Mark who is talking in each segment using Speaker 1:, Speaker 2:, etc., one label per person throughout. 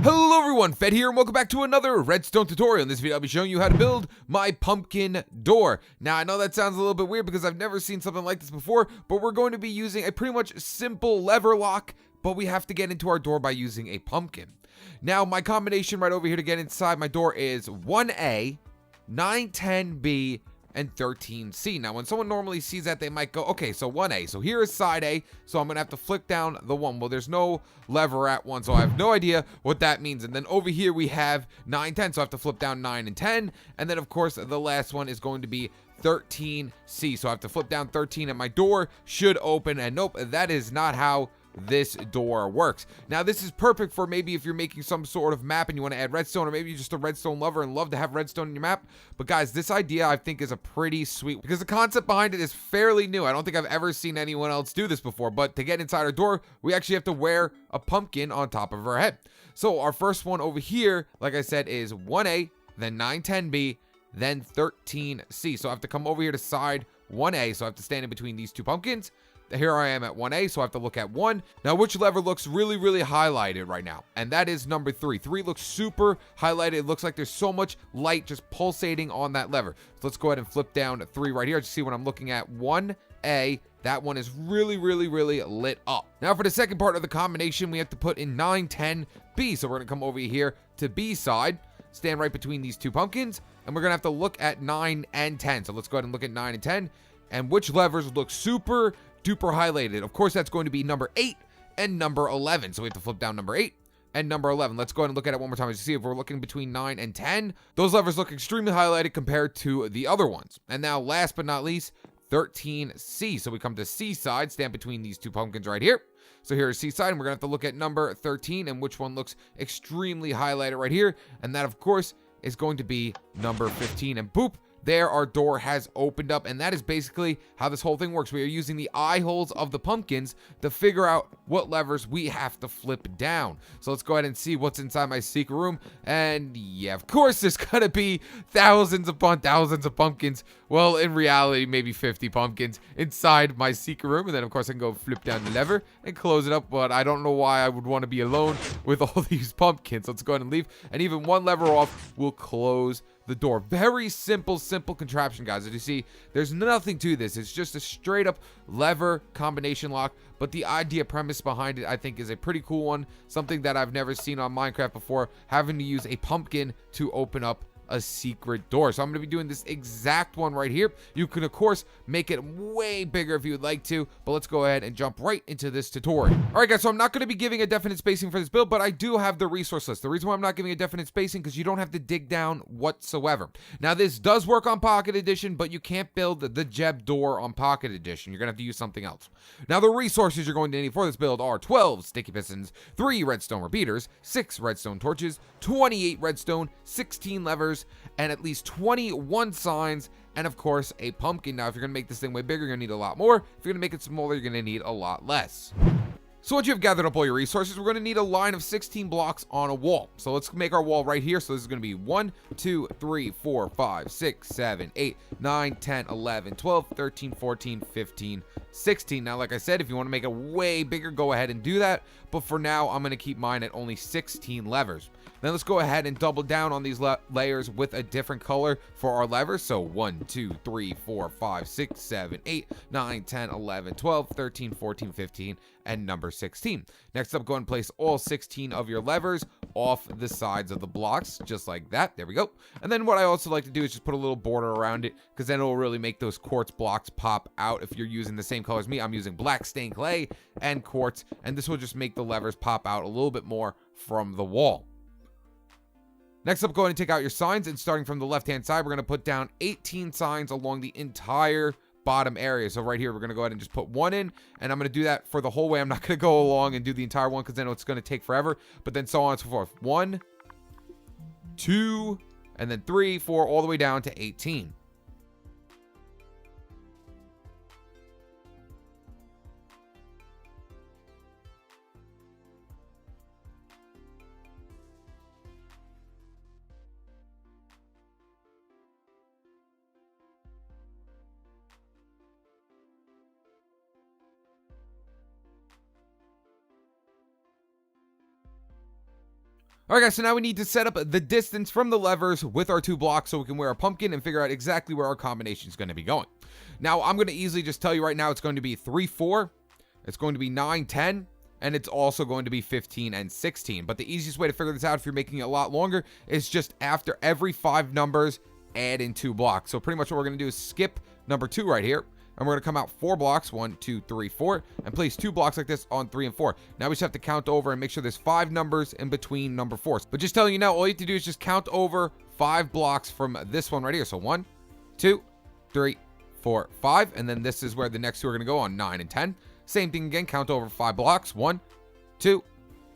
Speaker 1: Hello everyone, Fed here, and welcome back to another Redstone tutorial. In this video, I'll be showing you how to build my pumpkin door. Now, I know that sounds a little bit weird because I've never seen something like this before, but we're going to be using a pretty much simple lever lock, but we have to get into our door by using a pumpkin. Now, my combination right over here to get inside my door is 1A, 910B, and 13C. Now, when someone normally sees that, they might go, okay, so 1A. So here is side A, so I'm going to have to flick down the 1. Well, there's no lever at 1, so I have no idea what that means. And then over here we have 9, 10, so I have to flip down 9 and 10. And then, of course, the last one is going to be 13C. So I have to flip down 13, and my door should open. And nope, that is not how this door works. Now, this is perfect for maybe if you're making some sort of map and you want to add redstone, or maybe you're just a redstone lover and love to have redstone in your map. But guys, this idea I think is a pretty sweet, because the concept behind it is fairly new. I don't think I've ever seen anyone else do this before, but to get inside our door, we actually have to wear a pumpkin on top of our head. So our first one over here, like I said, is 1A, then 910B, then 13C. So I have to come over here to side 1A, so I have to stand in between these two pumpkins. Here I am at 1A, so I have to look at 1. Now, which lever looks really, really highlighted right now? And that is number 3. 3 looks super highlighted. It looks like there's so much light just pulsating on that lever. So let's go ahead and flip down to 3 right here. Just see when I'm looking at 1A, that one is really, really, really lit up. Now, for the second part of the combination, we have to put in 910B. So we're going to come over here to B side, stand right between these two pumpkins, and we're going to have to look at 9 and 10. So let's go ahead and look at 9 and 10. And which levers look super duper highlighted? Of course, that's going to be number 8 and number 11. So we have to flip down number 8 and number 11. Let's go ahead and look at it one more time to see if we're looking between 9 and 10. Those levers look extremely highlighted compared to the other ones. And now, last but not least, 13C. So we come to C side, stand between these two pumpkins right here. So here is C side, and we're going to have to look at number 13 and which one looks extremely highlighted right here. And that, of course, is going to be number 15. And boop, there our door has opened up, and that is basically how this whole thing works. We are using the eye holes of the pumpkins to figure out what levers we have to flip down. So let's go ahead and see what's inside my secret room. And yeah, of course there's gonna be thousands upon thousands of pumpkins. Well, in reality, maybe 50 pumpkins inside my secret room. And then, of course, I can go flip down the lever and close it up. But I don't know why I would want to be alone with all these pumpkins. Let's go ahead and leave. And even one lever off will close the door. Very simple contraption, guys. As you see, there's nothing to this. It's just a straight up lever combination lock. But the idea premise behind it, I think, is a pretty cool one. Something that I've never seen on Minecraft before, having to use a pumpkin to open up a secret door. So I'm going to be doing this exact one right here. You can, of course, make it way bigger if you would like to, but let's go ahead and jump right into this tutorial. All right, guys, so I'm not going to be giving a definite spacing for this build, but I do have the resource list. The reason why I'm not giving a definite spacing because you don't have to dig down whatsoever. Now, this does work on Pocket Edition, but you can't build the Jeb door on Pocket Edition. You're going to have to use something else. Now, the resources you're going to need for this build are 12 sticky pistons, 3 redstone repeaters, 6 redstone torches, 28 redstone, 16 levers, and at least 21 signs, and of course a pumpkin. Now, if you're gonna make this thing way bigger, you're gonna need a lot more. If you're gonna make it smaller, you're gonna need a lot less. So once you've gathered up all your resources, we're going to need a line of 16 blocks on a wall. So let's make our wall right here. So this is going to be 1, 2, 3, 4, 5, 6, 7, 8, 9, 10, 11, 12, 13, 14, 15, 16. Now, like I said, if you want to make it way bigger, go ahead and do that. But for now, I'm going to keep mine at only 16 levers. Then let's go ahead and double down on these layers with a different color for our levers. So 1, 2, 3, 4, 5, 6, 7, 8, 9, 10, 11, 12, 13, 14, 15, and number 16. Next up, go and place all 16 of your levers off the sides of the blocks, just like that. There we go. And then what I also like to do is just put a little border around it, because then it will really make those quartz blocks pop out. If you're using the same color as me, I'm using black stained clay and quartz, and this will just make the levers pop out a little bit more from the wall. Next up, go ahead and take out your signs, and starting from the left-hand side, we're going to put down 18 signs along the entire bottom area. So right here, we're going to go ahead and just put 1 in, and I'm going to do that for the whole way. I'm not going to go along and do the entire one because then it's going to take forever, but then so on and so forth. 1, 2, and then 3, 4, all the way down to 18. All right, guys, so now we need to set up the distance from the levers with our 2 blocks so we can wear a pumpkin and figure out exactly where our combination is going to be going. Now, I'm going to easily just tell you right now it's going to be 3, 4, it's going to be 9, 10, and it's also going to be 15 and 16. But the easiest way to figure this out if you're making it a lot longer is just after every 5 numbers, add in 2 blocks. So pretty much what we're going to do is skip number 2 right here. And we're going to come out 4 blocks, 1, 2, 3, 4, and place 2 blocks like this on 3 and 4. Now we just have to count over and make sure there's 5 numbers in between number 4s. But just telling you now, all you have to do is just count over 5 blocks from this one right here. So 1, 2, 3, 4, 5. And then this is where the next 2 are going to go on 9 and 10. Same thing again, count over 5 blocks. 1, 2,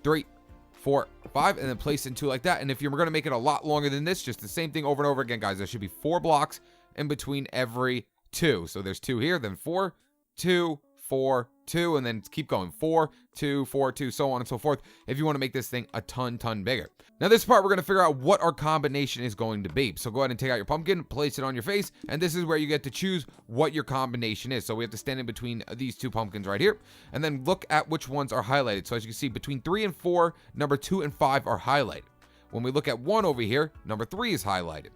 Speaker 1: 3, 4, 5, and then place in 2 like that. And if you're going to make it a lot longer than this, just the same thing over and over again, guys. There should be 4 blocks in between every 2. So there's 2 here, then 4, 2, 4, 2, and then keep going. 4, 2, 4, 2, so on and so forth. If you want to make this thing a ton bigger. Now this part, we're going to figure out what our combination is going to be. So go ahead and take out your pumpkin, place it on your face, and this is where you get to choose what your combination is. So we have to stand in between these 2 pumpkins right here, and then look at which ones are highlighted. So as you can see, between 3 and 4, number 2 and 5 are highlighted. When we look at 1 over here, number 3 is highlighted.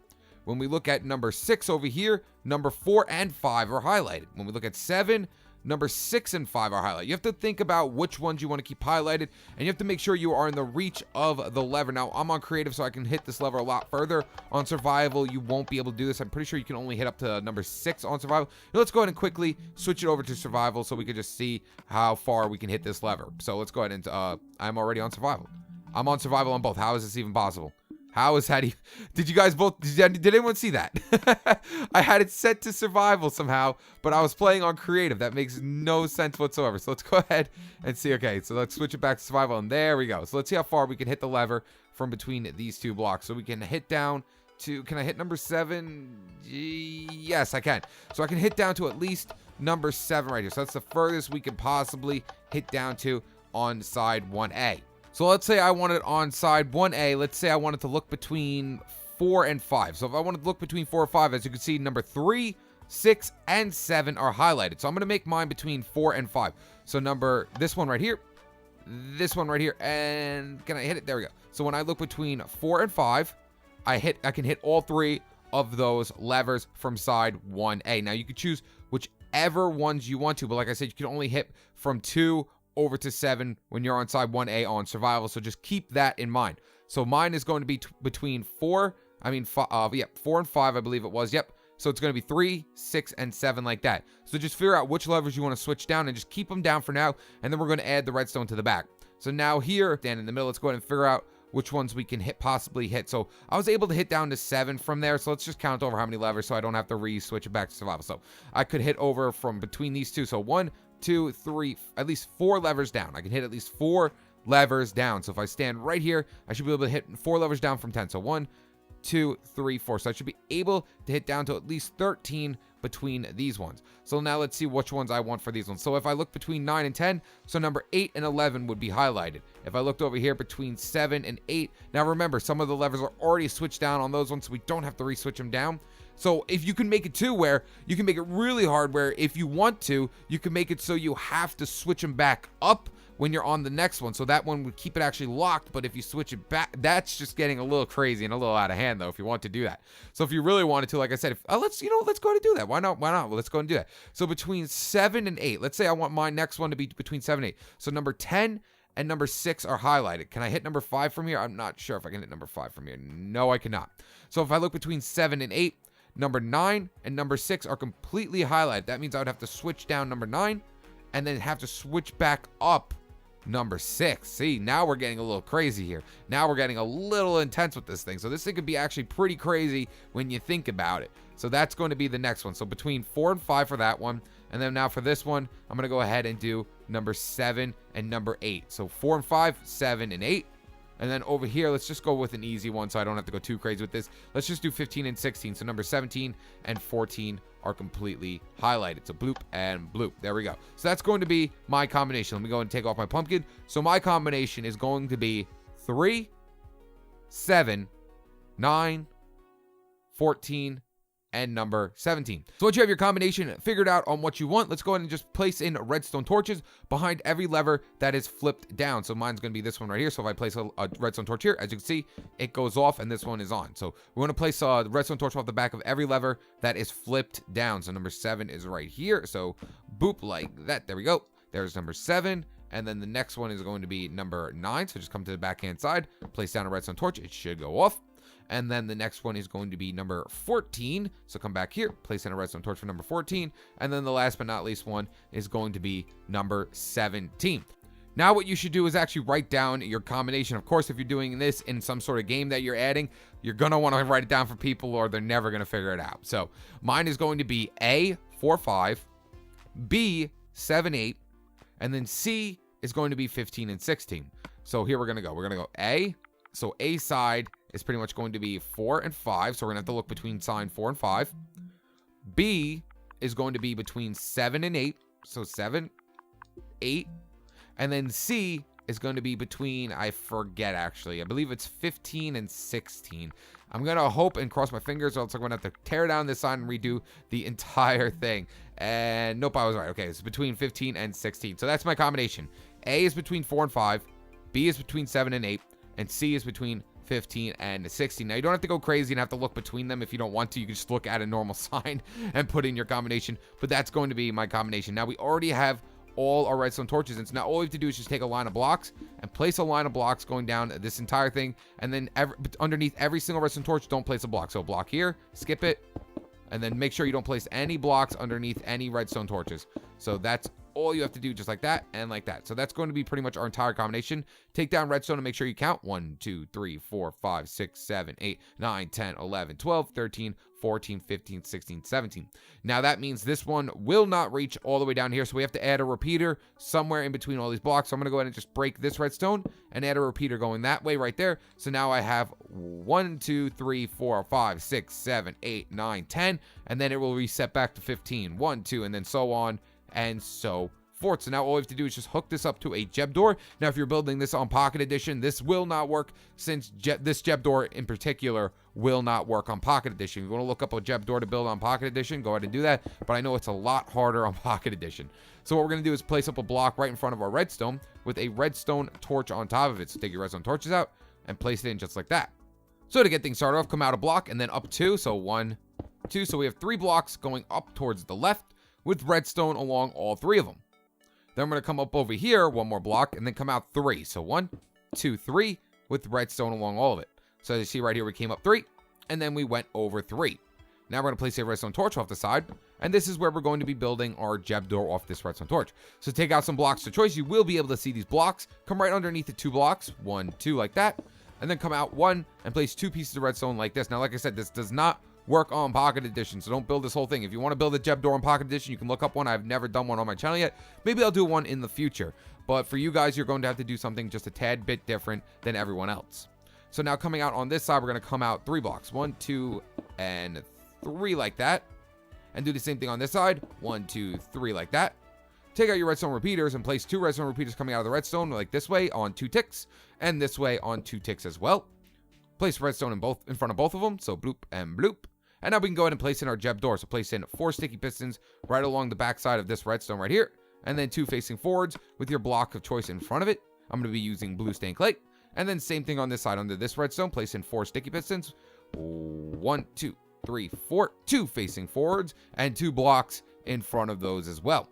Speaker 1: When we look at number 6 over here, number 4 and 5 are highlighted. When we look at 7, number 6 and 5 are highlighted. You have to think about which ones you want to keep highlighted, and you have to make sure you are in the reach of the lever. Now, I'm on creative, so I can hit this lever a lot further. On survival, you won't be able to do this. I'm pretty sure you can only hit up to number 6 on survival. Now, let's go ahead and quickly switch it over to survival so we can just see how far we can hit this lever. So let's go ahead and, I'm already on survival. I'm on survival on both. How is this even possible? How is that? Did you guys both? Did anyone see that? I had it set to survival somehow, but I was playing on creative. That makes no sense whatsoever. So let's go ahead and see. Okay, so let's switch it back to survival, and there we go. So let's see how far we can hit the lever from between these 2 blocks. So we can hit down to. Can I hit number 7? Yes, I can. So I can hit down to at least number 7 right here. So that's the furthest we can possibly hit down to on side 1A. So let's say I want it on side 1A. Let's say I wanted to look between 4 and 5. So if I wanted to look between 4 and 5, as you can see, number 3, 6, and 7 are highlighted. So I'm going to make mine between 4 and 5. So this one right here, and can I hit it? There we go. So when I look between 4 and 5, I can hit all 3 of those levers from side 1A. Now you can choose whichever ones you want to, but like I said, you can only hit from 2 over to 7 when you're on side 1A on survival, so just keep that in mind. So mine is going to be between 4 and 5, I believe it was. Yep. So it's going to be 3, 6, and 7 like that. So just figure out which levers you want to switch down and just keep them down for now, and then we're going to add the redstone to the back. So now here, down in the middle, let's go ahead and figure out which ones we can possibly hit. So I was able to hit down to 7 from there. So let's just count over how many levers so I don't have to re-switch it back to survival. So I could hit over from between these 2. So 1, 2, 3, at least 4 levers down. I can hit at least 4 levers down. So if I stand right here, I should be able to hit 4 levers down from 10. So 1, 2, 3, 4. So I should be able to hit down to at least 13 between these ones. So now let's see which ones I want for these ones. So if I look between 9 and 10, so number 8 and 11 would be highlighted. If I looked over here between 7 and 8, now remember, some of the levers are already switched down on those ones, so we don't have to re-switch them down. So if you can make it too, where you can make it really hard, where if you want to, you can make it so you have to switch them back up when you're on the next one. So that one would keep it actually locked, but if you switch it back, that's just getting a little crazy and a little out of hand, though, if you want to do that. So if you really wanted to, like I said, let's go ahead and do that. Why not? Well, let's go ahead and do that. So between 7 and 8, let's say I want my next one to be between 7 and 8. So number 10 and number 6 are highlighted. Can I hit number 5 from here? I'm not sure if I can hit number 5 from here. No, I cannot. So if I look between 7 and 8, number 9 and number 6 are completely highlighted. That means I would have to switch down number 9 and then have to switch back up number 6. See, now we're getting a little crazy here. Now we're getting a little intense with this thing. So this thing could be actually pretty crazy when you think about it. So that's going to be the next one. So between 4 and 5 for that one. And then now for this one, I'm going to go ahead and do number 7 and number 8. So 4 and 5, 7 and 8. And then over here, let's just go with an easy one so I don't have to go too crazy with this. Let's just do 15 and 16. So number 17 and 14 are completely highlighted. So bloop and bloop. There we go. So that's going to be my combination. Let me go and take off my pumpkin. So my combination is going to be 3, 7, 9, 14, and number 17. So once you have your combination figured out on what you want, let's go ahead and just place in redstone torches behind every lever that is flipped down. So mine's going to be this one right here. So if I place a redstone torch here, as you can see, it goes off and this one is on. So we're going to place the redstone torch off the back of every lever that is flipped down. So number 7 is right here. So boop, like that. There we go. There's number 7. And then the next one is going to be number 9. So just come to the backhand side, place down a redstone torch. It should go off. And then the next one is going to be number 14. So come back here, place in a redstone torch for number 14. And then the last but not least one is going to be number 17. Now what you should do is actually write down your combination. Of course, if you're doing this in some sort of game that you're adding, you're going to want to write it down for people or they're never going to figure it out. So mine is going to be A, 4, 5, B, 7, 8, and then C is going to be 15 and 16. So here we're going to go. We're going to go A. So A side is pretty much going to be 4 and 5. So we're going to have to look between sign 4 and 5. B is going to be between 7 and 8. So 7, 8. And then C is going to be between, I forget actually, I believe it's 15 and 16. I'm going to hope and cross my fingers, or else I'm going to have to tear down this sign and redo the entire thing. And nope, I was right. Okay, it's between 15 and 16. So that's my combination. A is between 4 and 5. B is between 7 and 8. And C is between 15 and 16. Now, you don't have to go crazy and have to look between them if you don't want to. You can just look at a normal sign and put in your combination. But that's going to be my combination. Now, we already have all our redstone torches. And so now all we have to do is just take a line of blocks and place a line of blocks going down this entire thing. And then underneath every single redstone torch, don't place a block. So a block here, skip it. And then make sure you don't place any blocks underneath any redstone torches. So that's all you have to do, just like that and like that. So that's going to be pretty much our entire combination. Take down redstone and make sure you count 1, 2, 3, 4, 5, 6, 7, 8, 9, 10, 11, 12, 13, 14, 15, 16, 17. Now that means this one will not reach all the way down here. So we have to add a repeater somewhere in between all these blocks. So I'm going to go ahead and just break this redstone and add a repeater going that way right there. So now I have 1, 2, 3, 4, 5, 6, 7, 8, 9, 10. And then it will reset back to 15, 1, 2, and then so on and so forth. So now all we have to do is just hook this up to a Jeb door. Now, if you're building this on Pocket Edition, this will not work, since this Jeb door in particular will not work on Pocket Edition. If you want to look up a Jeb door to build on Pocket Edition, go ahead and do that. But I know it's a lot harder on Pocket Edition. So what we're going to do is place up a block right in front of our redstone with a redstone torch on top of it. So take your redstone torches out and place it in just like that. So to get things started off, come out a block and then up 2. So 1, 2. So we have 3 blocks going up towards the left with redstone along all 3 of them. Then I'm going to come up over here 1 more block and then come out 3. So 1, 2, 3 with redstone along all of it. So as you see right here, we came up 3 and then we went over 3. Now we're going to place a redstone torch off the side, and this is where we're going to be building our Jeb door off this redstone torch. So take out some blocks to choice. You will be able to see these blocks. Come right underneath the 2 blocks, 1, 2 like that, and then come out 1 and place 2 pieces of redstone like this. Now, like I said, this does not work on Pocket Edition, so don't build this whole thing. If you want to build a Jeb door on Pocket Edition, you can look up one. I've never done one on my channel yet. Maybe I'll do one in the future. But for you guys, you're going to have to do something just a tad bit different than everyone else. So now coming out on this side, we're going to come out 3 blocks. 1, 2, and 3 like that. And do the same thing on this side. 1, 2, 3 like that. Take out your redstone repeaters and place 2 redstone repeaters coming out of the redstone like this way on 2 ticks. And this way on 2 ticks as well. Place redstone in front of both of them. So bloop and bloop. And now we can go ahead and place in our Jeb door. So place in 4 sticky pistons right along the back side of this redstone right here. And then 2 facing forwards with your block of choice in front of it. I'm going to be using blue stained clay. And then same thing on this side under this redstone. Place in 4 sticky pistons. 1, 2, 3, 4. 2 facing forwards and 2 blocks in front of those as well.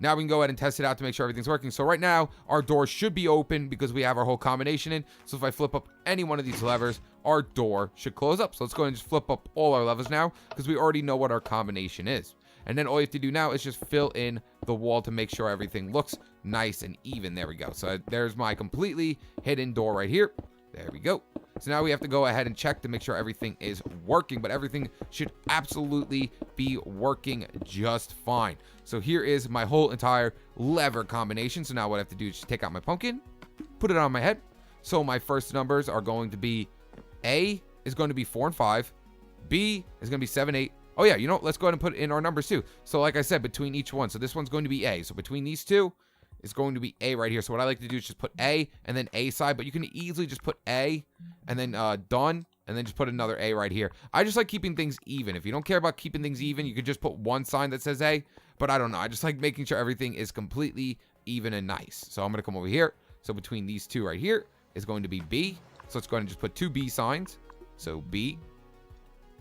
Speaker 1: Now we can go ahead and test it out to make sure everything's working. So right now, our door should be open because we have our whole combination in. So if I flip up any one of these levers, our door should close up. So let's go ahead and just flip up all our levers now because we already know what our combination is. And then all you have to do now is just fill in the wall to make sure everything looks nice and even. There we go. So there's my completely hidden door right here. There we go. So now we have to go ahead and check to make sure everything is working, but everything should absolutely be working just fine. So here is my whole entire lever combination. So now what I have to do is just take out my pumpkin, put it on my head. So my first numbers are going to be A is going to be 4 and 5. B is going to be 7, 8. Oh yeah, you know what? Let's go ahead and put in our numbers too. So like I said, between each one. So this one's going to be A. So between these two, is going to be A right here. So what I like to do is just put A and then A side, but you can easily just put A and then done and then just put another A right here. I just like keeping things even. If you don't care about keeping things even, you could just put one sign that says A, but I don't know. I just like making sure everything is completely even and nice. So I'm going to come over here. So between these two right here is going to be B. So let's go ahead and just put two B signs. So B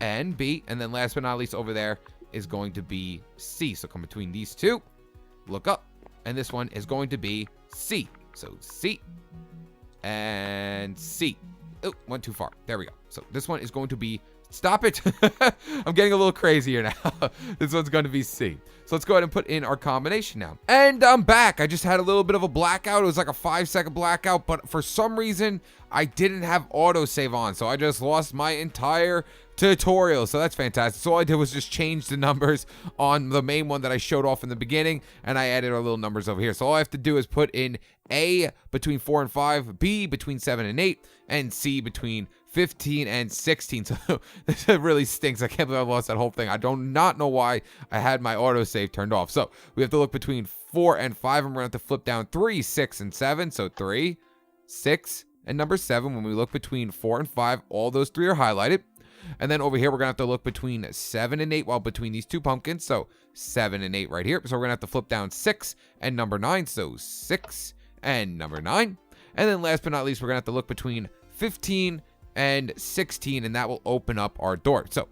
Speaker 1: and B. And then last but not least over there is going to be C. So come between these two, look up, and this one is going to be C. So C and C. Oh, went too far. There we go. So this one is going to be, stop it. I'm getting a little crazy here now. This one's going to be C. So let's go ahead and put in our combination now. And I'm back. I just had a little bit of a blackout. It was like a 5-second blackout, but for some reason, I didn't have autosave on. So I just lost my entire tutorial. So that's fantastic. So all I did was just change the numbers on the main one that I showed off in the beginning, and I added our little numbers over here. So all I have to do is put in A between 4 and 5, B between 7 and 8, and C between 15 and 16. So this really stinks. I can't believe I lost that whole thing. I do not know why I had my autosave turned off. So we have to look between 4 and 5, and we're going to have to flip down 3, 6, and 7. So 3, 6, and number 7. When we look between 4 and 5, all those three are highlighted. And then over here, we're going to have to look between 7 and 8, while between these two pumpkins. So 7 and 8 right here. So we're going to have to flip down 6 and number 9. So 6 and number 9. And then last but not least, we're going to have to look between 15 and 16, and that will open up our door. So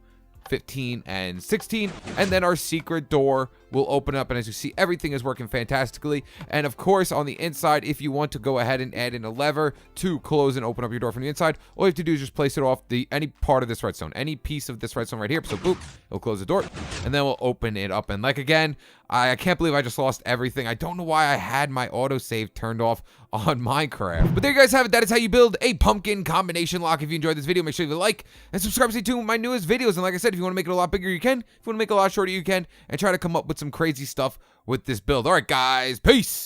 Speaker 1: 15 and 16, and then our secret door will open up, and as you see, everything is working fantastically. And of course, on the inside, if you want to go ahead and add in a lever to close and open up your door from the inside, all you have to do is just place it off any part of this redstone, any piece of this redstone right here. So boop, it'll close the door, and then we'll open it up. And like again, I can't believe I just lost everything. I don't know why I had my autosave turned off on Minecraft. But there you guys have it. That is how you build a pumpkin combination lock. If you enjoyed this video, make sure you like and subscribe to stay tuned with my newest videos. And like I said, if you want to make it a lot bigger, you can. If you want to make it a lot shorter, you can. And try to come up with some crazy stuff with this build. All right, guys. Peace.